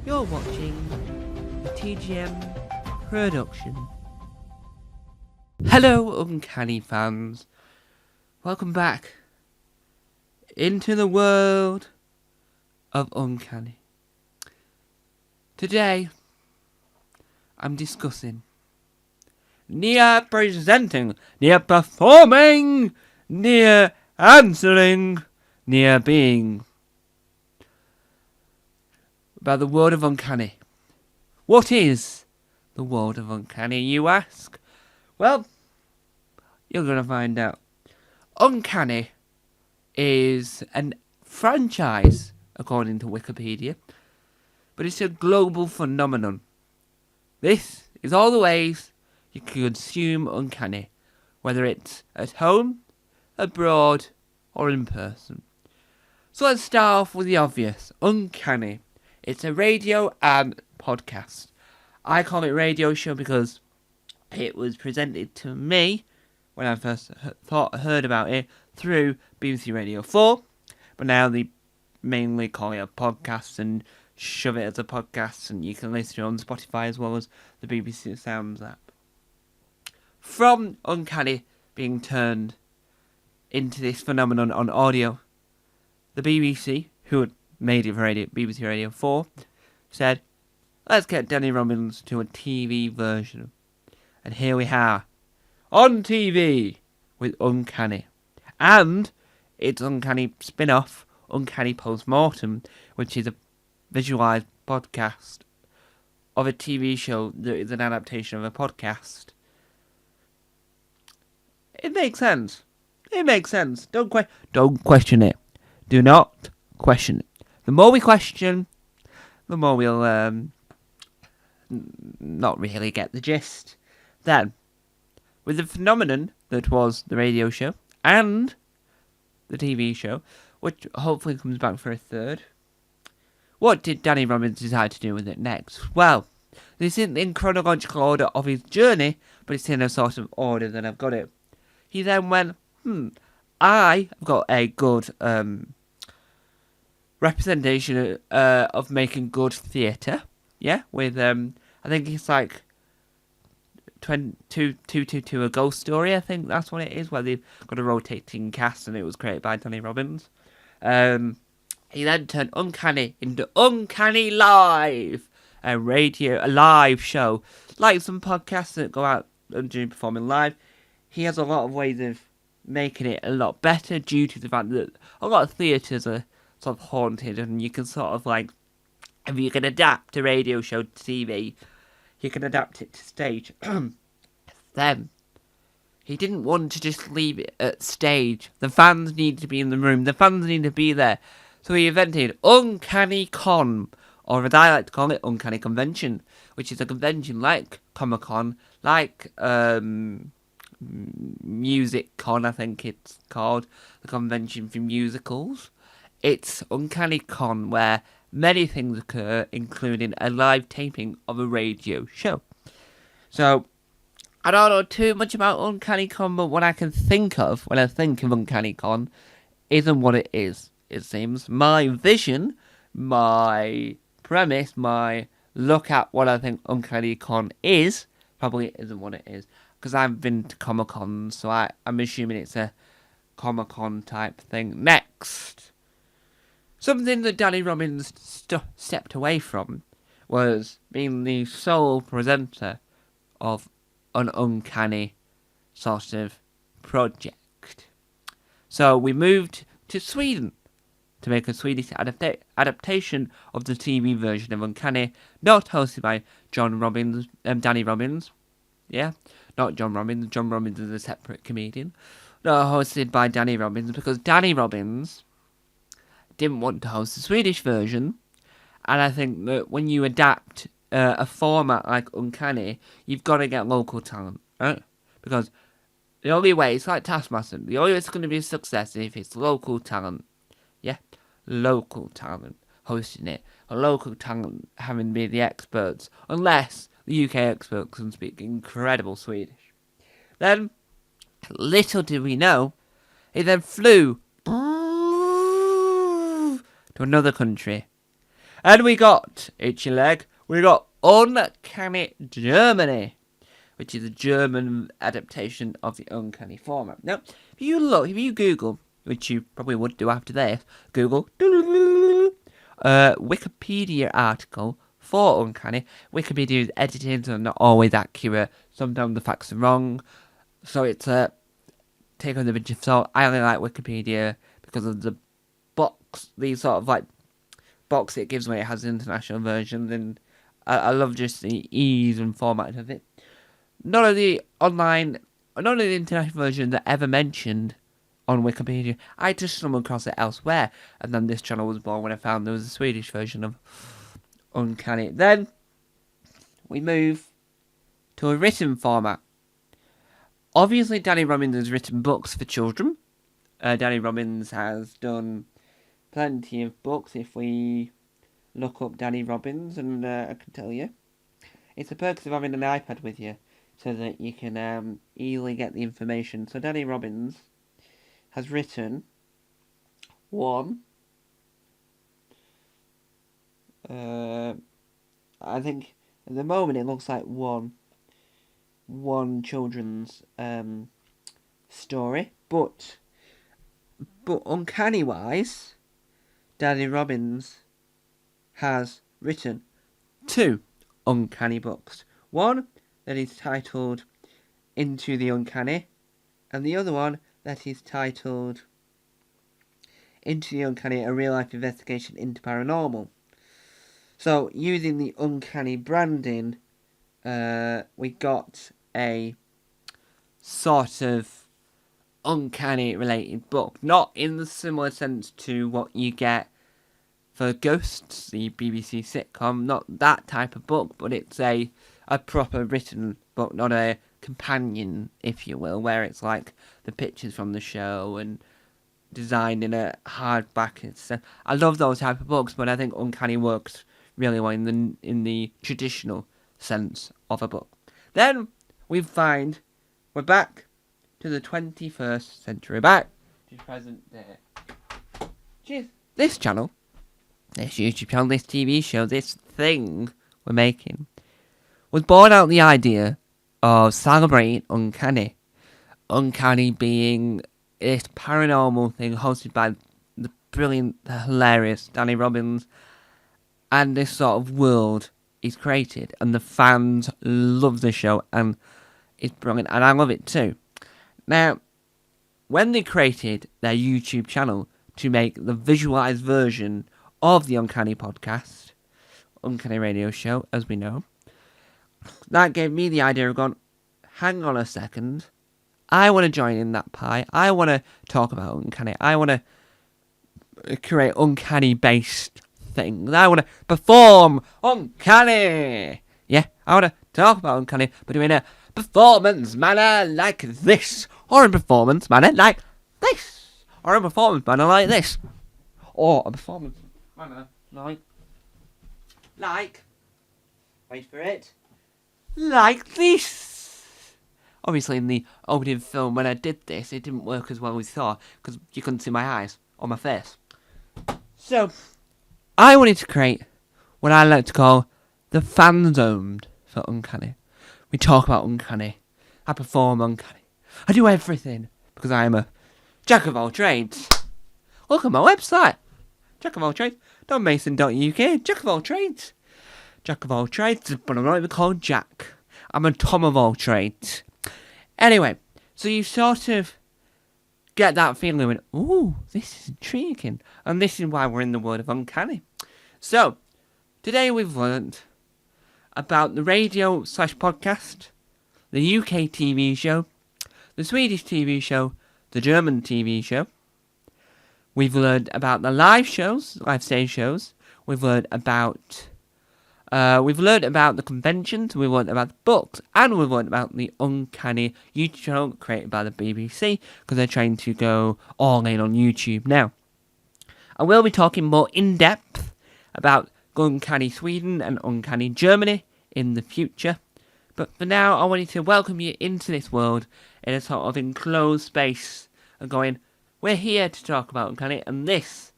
You're watching the TGM production. Hello, Uncanny fans. Welcome back into the world of Uncanny. Today, I'm discussing near presenting, near performing, near answering, near being. About the world of Uncanny. What is the world of Uncanny, you ask? Well, you're going to find out. Uncanny is a franchise, according to Wikipedia, but it's a global phenomenon. This is all the ways you can consume Uncanny, whether it's at home, abroad, or in person. So let's start off with the obvious. Uncanny. It's a radio and podcast. I call it radio show because it was presented to me when I first heard about it through BBC Radio 4, but now they mainly call it a podcast and shove it as a podcast, and you can listen to it on Spotify as well as the BBC Sounds app. From Uncanny being turned into this phenomenon on audio, the BBC, who had made it for BBC Radio 4, said, let's get Danny Robbins to a TV version. And here we are, on TV, with Uncanny. And its Uncanny spin-off, Uncanny Postmortem, which is a visualised podcast of a TV show that is an adaptation of a podcast. It makes sense. It makes sense. Don't question it. Do not question it. The more we question, the more we'll not really get the gist. Then, with the phenomenon that was the radio show and the TV show, which hopefully comes back for a third, what did Danny Robbins decide to do with it next? Well, this isn't in chronological order of his journey, but it's in a sort of order that I've got it. He then went, I've got a good representation of making good theatre, yeah, with I think it's like 222 A Ghost Story, I think that's what it is, where they've got a rotating cast and it was created by Danny Robbins. He then turned Uncanny into Uncanny Live, a live show, like some podcasts that go out and do performing live. He has a lot of ways of making it a lot better due to the fact that a lot of theatres are sort of haunted, and you can sort of like, if you can adapt a radio show to TV, you can adapt it to stage. Then, he didn't want to just leave it at stage. The fans need to be in the room. The fans need to be there. So he invented Uncanny Con, or as I like to call it, Uncanny Convention, which is a convention like Comic Con, like Music Con, I think it's called, the convention for musicals. It's Uncanny Con, where many things occur, including a live taping of a radio show. So, I don't know too much about Uncanny Con, but what I can think of when I think of Uncanny Con isn't what it is, it seems. My vision, my premise, my look at what I think Uncanny Con is, probably isn't what it is. Because I've been to Comic Con, so I'm assuming it's a Comic Con type thing. Next, something that Danny Robbins stepped away from was being the sole presenter of an Uncanny sort of project. So we moved to Sweden to make a Swedish adaptation of the TV version of Uncanny, not hosted by Danny Robbins. Yeah, not John Robbins. John Robbins is a separate comedian. Not hosted by Danny Robbins, because Danny Robbins didn't want to host the Swedish version. And I think that when you adapt a format like Uncanny, you've got to get local talent, right? Because the only way, it's like Taskmaster, the only way it's going to be a success if it's local talent. Yeah, local talent hosting it. Or local talent having to be the experts. Unless the UK experts can speak incredible Swedish. Then, little did we know, he then flew to another country And we got Itchy Leg. We got Uncanny Germany, which is a German adaptation of the Uncanny format. Now, if you Google, which you probably would do after this, Google Wikipedia article for Uncanny. Wikipedia is edited and not always accurate. Sometimes the facts are wrong. So it's take on the pinch of salt. I only like Wikipedia because of the box, the sort of like box it gives when it has international versions, and I love just the ease and format of it. None of the international versions are ever mentioned on Wikipedia. I just stumbled across it elsewhere, and then this channel was born when I found there was a Swedish version of Uncanny. Then we move to a written format. Obviously, Danny Robbins has written books for children. Danny Robbins has done plenty of books. If we look up Danny Robbins, and I can tell you, it's the perks of having an iPad with you, so that you can easily get the information. So Danny Robbins has written I think at the moment it looks like one children's story, but uncanny wise, Danny Robbins has written 2 uncanny books. One that is titled Into the Uncanny, and the other one that is titled Into the Uncanny, a real-life investigation into paranormal. So, using the Uncanny branding, we got a sort of uncanny-related book. Not in the similar sense to what you get for Ghosts, the BBC sitcom. Not that type of book, but it's a proper written book, not a companion, if you will, where it's like the pictures from the show and designed in a hardback. I love those type of books, but I think Uncanny works really well in the traditional sense of a book. Then we're back to the 21st century, back to present day. Cheers. This channel, this YouTube channel, this TV show, this thing we're making, was born out of the idea of celebrating Uncanny. Uncanny being this paranormal thing hosted by the brilliant, the hilarious Danny Robbins, and this sort of world he's created, and the fans love the show, and it's brilliant, and I love it too. Now, when they created their YouTube channel to make the visualized version of the Uncanny podcast, Uncanny Radio Show, as we know, that gave me the idea of going, hang on a second, I want to join in that pie. I want to talk about Uncanny. I want to create Uncanny-based things. I want to perform Uncanny. Yeah, I want to talk about Uncanny, but doing a performance manner like this, or a performance manner like this, or a performance manner like this, or a performance manner like, wait for it, like this. Obviously, in the opening film, when I did this, it didn't work as well as I thought, because you couldn't see my eyes or my face. So, I wanted to create what I like to call the fan zone for Uncanny. We talk about Uncanny. I perform Uncanny. I do everything, because I am a jack of all trades. Look at my website. Jack of all trades. donmason.uk. Jack of all trades. Jack of all trades, but I'm not even called Jack. I'm a Tom of all trades. Anyway, so you sort of get that feeling of, ooh, this is intriguing. And this is why we're in the world of Uncanny. So, today we've learned about the radio / podcast, the UK TV show, the Swedish TV show, the German TV show. We've learned about the live stage shows. We've learned about the conventions, we've learned about the books, and we've learned about the Uncanny YouTube channel created by the BBC, because they're trying to go all in on YouTube now. I will be talking more in depth about Uncanny Sweden and Uncanny Germany in the future, but for now I wanted to welcome you into this world in a sort of enclosed space and going, we're here to talk about Uncanny, and this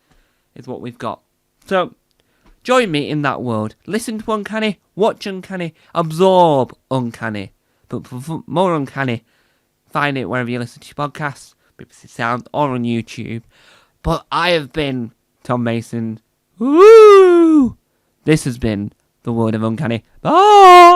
is what we've got. So, Join me in that world. Listen to Uncanny, watch Uncanny, absorb Uncanny. But for more Uncanny, find it wherever you listen to your podcasts, BBC Sound, or on YouTube. But I have been Tom Mason. Woo! This has been the World of Uncanny. Bye!